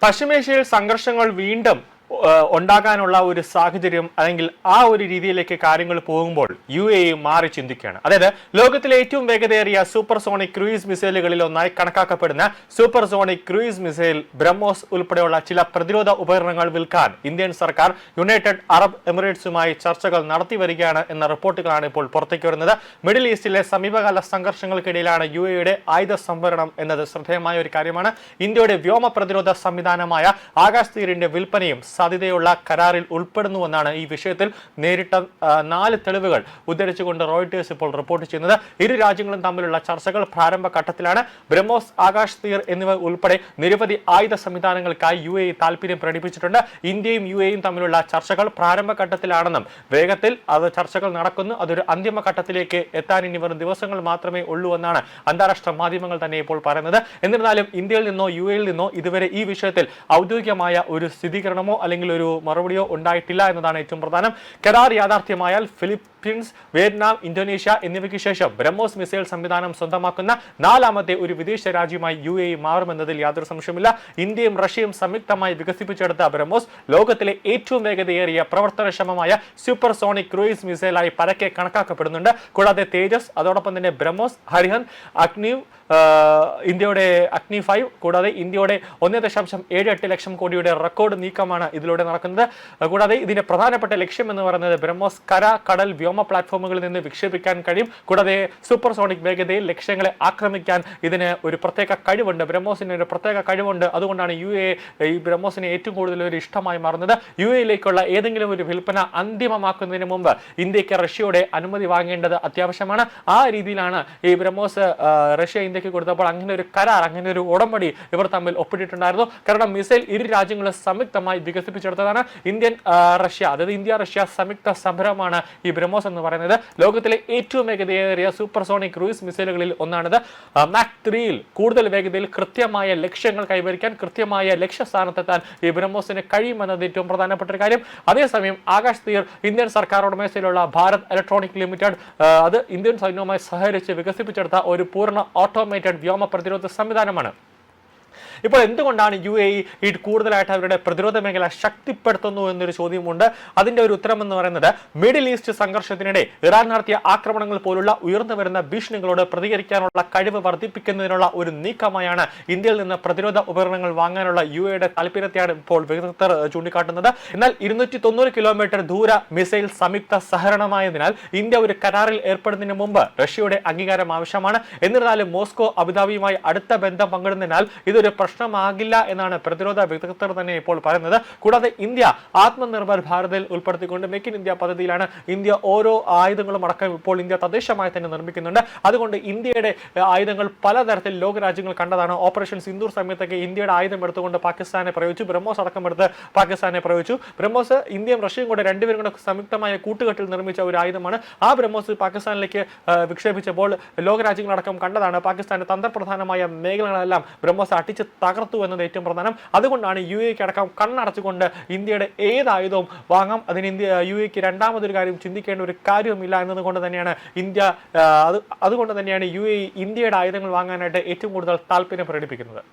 പശ്ചിമേഷ്യയിൽ സംഘർഷങ്ങൾ വീണ്ടും ഉണ്ടാകാനുള്ള ഒരു സാഹചര്യം അല്ലെങ്കിൽ ആ ഒരു രീതിയിലേക്ക് കാര്യങ്ങൾ പോകുമ്പോൾ UAE മാറി ചിന്തിക്കുകയാണ്. അതായത് ലോകത്തിലെ ഏറ്റവും വേഗതയേറിയ സൂപ്പർസോണിക് ക്രൂയിസ് മിസൈലുകളിൽ ഒന്നായി കണക്കാക്കപ്പെടുന്ന സൂപ്പർസോണിക് ക്രൂയിസ് മിസൈൽ ബ്രഹ്മോസ് ഉൾപ്പെടെയുള്ള ചില പ്രതിരോധ ഉപകരണങ്ങൾ വിൽക്കാൻ ഇന്ത്യൻ സർക്കാർ യുണൈറ്റഡ് അറബ് എമിറേറ്റ്സുമായി ചർച്ചകൾ നടത്തി വരികയാണ് എന്ന റിപ്പോർട്ടുകളാണ് ഇപ്പോൾ പുറത്തേക്ക് വരുന്നത്. മിഡിൽ ഈസ്റ്റിലെ സമീപകാല സംഘർഷങ്ങൾക്കിടയിലാണ് UAEയുടെ ആയുധ സംഭരണം എന്നത് ശ്രദ്ധേയമായ ഒരു കാര്യമാണ്. ഇന്ത്യയുടെ വ്യോമ പ്രതിരോധ സംവിധാനമായ ആകാശ് തീരിന്റെ വിൽപ്പനയും സാധ്യതയുള്ള കരാറിൽ ഉൾപ്പെടുന്നുവെന്നാണ് ഈ വിഷയത്തിൽ നേരിട്ട 4 തെളിവുകൾ ഉദ്ധരിച്ചുകൊണ്ട് റോയിട്ടേഴ്സ് ഇപ്പോൾ റിപ്പോർട്ട് ചെയ്യുന്നത്. ഇരു രാജ്യങ്ങളും തമ്മിലുള്ള ചർച്ചകൾ പ്രാരംഭ ഘട്ടത്തിലാണ്. ബ്രഹ്മോസ്, ആകാശ് തീർ എന്നിവ ഉൾപ്പെടെ നിരവധി ആയുധ സംവിധാനങ്ങൾക്കായി UAE താല്പര്യം പ്രകടിപ്പിച്ചിട്ടുണ്ട്. ഇന്ത്യയും UAEയും തമ്മിലുള്ള ചർച്ചകൾ പ്രാരംഭ ഘട്ടത്തിലാണെന്നും വേഗത്തിൽ അത് ചർച്ചകൾ നടക്കുന്നു, അതൊരു അന്തിമ ഘട്ടത്തിലേക്ക് എത്താൻ ഇനി വെറും ദിവസങ്ങൾ മാത്രമേ ഉള്ളൂ എന്നാണ് അന്താരാഷ്ട്ര മാധ്യമങ്ങൾ തന്നെ ഇപ്പോൾ പറയുന്നത്. എന്നിരുന്നാലും ഇന്ത്യയിൽ നിന്നോ UAEയിൽ നിന്നോ ഇതുവരെ ഈ വിഷയത്തിൽ ഔദ്യോഗികമായ ഒരു സ്ഥിരീകരണമോ അല്ലെങ്കിൽ ഒരു മറുപടിയോ ഉണ്ടായിട്ടില്ല എന്നതാണ് ഏറ്റവും പ്രധാനം. കരാർ യാഥാർത്ഥ്യമായാൽ ഫിലിപ്പീൻസ്, വിയറ്റ്നാം, ഇന്തോനേഷ്യ എന്നിവയ്ക്ക് ശേഷം ബ്രഹ്മോസ് മിസൈൽ സംവിധാനം സ്വന്തമാക്കുന്ന 4ാമത്തെ ഒരു വിദേശ രാജ്യമായി UAE മാറുമെന്നതിൽ യാതൊരു സംശയമില്ല. ഇന്ത്യയും റഷ്യയും സംയുക്തമായി വികസിപ്പിച്ചെടുത്ത ബ്രഹ്മോസ് ലോകത്തിലെ ഏറ്റവും വേഗതയേറിയ പ്രവർത്തനക്ഷമമായ സൂപ്പർസോണിക് ക്രൂയിസ് മിസൈലായി പരക്കെ കണക്കാക്കപ്പെടുന്നുണ്ട്. കൂടാതെ തേജസ്, അതോടൊപ്പം തന്നെ ബ്രഹ്മോസ്, ഹരിഹന്ത്, അഗ്നി, ഇന്ത്യയുടെ അഗ്നി 5, കൂടാതെ ഇന്ത്യയുടെ 1.78 ലക്ഷം കോടിയുടെ റെക്കോർഡ് നീക്കമാണ് ഇതിലൂടെ നടക്കുന്നത്. കൂടാതെ ഇതിന്റെ പ്രധാനപ്പെട്ട ലക്ഷ്യം എന്ന് പറയുന്നത് ബ്രഹ്മോസ് കര, കടൽ, വ്യോമ പ്ലാറ്റ്ഫോമുകളിൽ നിന്ന് വിക്ഷേപിക്കാൻ കഴിയും. കൂടാതെ സൂപ്പർസോണിക് വേഗതയിൽ ലക്ഷ്യങ്ങളെ ആക്രമിക്കാൻ ഇതിന് ഒരു പ്രത്യേക കഴിവുണ്ട്. ബ്രഹ്മോസിന് ഒരു പ്രത്യേക കഴിവുണ്ട്. അതുകൊണ്ടാണ് UAE ഈ ബ്രഹ്മോസിനെ ഏറ്റവും കൂടുതൽ ഒരു ഇഷ്ടമായി മാറുന്നത്. UAEയിലേക്കുള്ള ഏതെങ്കിലും ഒരു വിൽപ്പന അന്തിമമാക്കുന്നതിന് മുമ്പ് ഇന്ത്യക്ക് റഷ്യയുടെ അനുമതി വാങ്ങേണ്ടത് അത്യാവശ്യമാണ്. ആ രീതിയിലാണ് ഈ ബ്രഹ്മോസ് റഷ്യ ഇന്ത്യക്ക് കൊടുത്തപ്പോൾ അങ്ങനെ ഒരു കരാർ, അങ്ങനെ ഒരു ഉടമ്പടി ഇവർ തമ്മിൽ ഒപ്പിട്ടിട്ടുണ്ടായിരുന്നു. കാരണം മിസൈൽ ഇരു രാജ്യങ്ങളും സംയുക്തമായി വികസിപ്പിച്ചെടുത്തതാണ്. റഷ്യ, അതായത് ഇന്ത്യ റഷ്യ സംയുക്ത സംരംഭമാണ് ഈ ബ്രഹ്മോസ് എന്ന് പറയുന്നത്. ലോകത്തിലെ ഏറ്റവും വേഗതയേറിയ സൂപ്പർസോണിക് ക്രൂയിസ് മിസൈലുകളിൽ ഒന്നാണിത്. മാക് 3യിൽ കൂടുതൽ വേഗതയിൽ കൃത്യമായ ലക്ഷ്യങ്ങൾ കൈവരിക്കാൻ, കൃത്യമായ ലക്ഷ്യസ്ഥാനത്തെത്താൻ ഈ ബ്രഹ്മോസിന് കഴിയുമെന്നത് ഏറ്റവും പ്രധാനപ്പെട്ട ഒരു കാര്യം. അതേസമയം ആകാശ് തീർ ഇന്ത്യൻ സർക്കാർ ഉടമസ്ഥയിലുള്ള ഭാരത് ഇലക്ട്രോണിക് ലിമിറ്റഡ്, അത് ഇന്ത്യൻ സൈന്യവുമായി സഹകരിച്ച് വികസിപ്പിച്ചെടുത്ത ഒരു പൂർണ്ണ ഓട്ടോമേറ്റഡ് വ്യോമ പ്രതിരോധ സംവിധാനമാണ്. ഇപ്പോൾ എന്തുകൊണ്ടാണ് UAE കൂടുതലായിട്ട് അവരുടെ പ്രതിരോധ മേഖല ശക്തിപ്പെടുത്തുന്നു എന്നൊരു ചോദ്യമുണ്ട്. അതിന്റെ ഒരു ഉത്തരം എന്ന് പറയുന്നത് മിഡിൽ ഈസ്റ്റ് സംഘർഷത്തിനിടെ ഇറാൻ നടത്തിയ ആക്രമണങ്ങൾ പോലുള്ള ഉയർന്നു വരുന്ന ഭീഷണികളോട് പ്രതികരിക്കാനുള്ള കഴിവ് വർദ്ധിപ്പിക്കുന്നതിനുള്ള ഒരു നീക്കമായാണ് ഇന്ത്യയിൽ നിന്ന് പ്രതിരോധ ഉപകരണങ്ങൾ വാങ്ങാനുള്ള UAEയുടെ താല്പര്യത്തെയാണ് ഇപ്പോൾ വിദഗ്ധർ ചൂണ്ടിക്കാട്ടുന്നത്. എന്നാൽ 290 കിലോമീറ്റർ ദൂര മിസൈൽ സംയുക്ത സഹകരണമായതിനാൽ ഇന്ത്യ ഒരു കരാറിൽ ഏർപ്പെടുന്നതിന് മുമ്പ് റഷ്യയുടെ അംഗീകാരം ആവശ്യമാണ്. എന്നിരുന്നാലും മോസ്കോ അബുദാബിയുമായി അടുത്ത ബന്ധം പങ്കിടുന്നതിനാൽ ഇതൊരു പ്രശ്നമാകില്ല എന്നാണ് പ്രതിരോധ വിദഗ്ധർ തന്നെ ഇപ്പോൾ പറയുന്നത്. കൂടാതെ ഇന്ത്യ ആത്മനിർഭർ ഭാരതിൽ ഉൾപ്പെടുത്തിക്കൊണ്ട് മേക്ക് ഇൻ ഇന്ത്യ പദ്ധതിയിലാണ് ഇന്ത്യ ഓരോ ആയുധങ്ങളും അടക്കം ഇപ്പോൾ ഇന്ത്യ തദ്ദേശമായി തന്നെ നിർമ്മിക്കുന്നുണ്ട്. അതുകൊണ്ട് ഇന്ത്യയുടെ ആയുധങ്ങൾ പലതരത്തിൽ ലോകരാജ്യങ്ങൾ കണ്ടതാണ്. ഓപ്പറേഷൻ സിന്ദൂർ സമയത്തൊക്കെ ഇന്ത്യയുടെ ആയുധം എടുത്തുകൊണ്ട് പാകിസ്ഥാനെ പ്രയോഗിച്ചു. ബ്രഹ്മോസ് അടക്കം എടുത്ത് പാകിസ്ഥാനെ പ്രയോഗിച്ചു. ബ്രഹ്മോസ് ഇന്ത്യയും റഷ്യയും കൂടെ രണ്ടുപേരും കൂടെ സംയുക്തമായ കൂട്ടുകെട്ടിൽ നിർമ്മിച്ച ഒരു ആയുധമാണ്. ആ ബ്രഹ്മോസ് പാകിസ്ഥാനിലേക്ക് വിക്ഷേപിച്ചപ്പോൾ ലോകരാജ്യങ്ങളടക്കം കണ്ടതാണ്. പാകിസ്ഥാന്റെ തന്ത്രപ്രധാനമായ മേഖലകളെല്ലാം ബ്രഹ്മോസ് അടിച്ച് തകർത്തു എന്നത് ഏറ്റവും പ്രധാനം. അതുകൊണ്ടാണ് UAEക്ക് അടക്കം കണ്ണടച്ചുകൊണ്ട് ഇന്ത്യയുടെ ഏത് ആയുധവും വാങ്ങാം. അതിന് UAEക്ക് രണ്ടാമതൊരു കാര്യം ചിന്തിക്കേണ്ട ഒരു കാര്യവുമില്ല എന്നതുകൊണ്ട് തന്നെയാണ് അതുകൊണ്ട് തന്നെയാണ് UAE ഇന്ത്യയുടെ ആയുധങ്ങൾ വാങ്ങാനായിട്ട് ഏറ്റവും കൂടുതൽ താല്പര്യം പ്രകടിപ്പിക്കുന്നത്.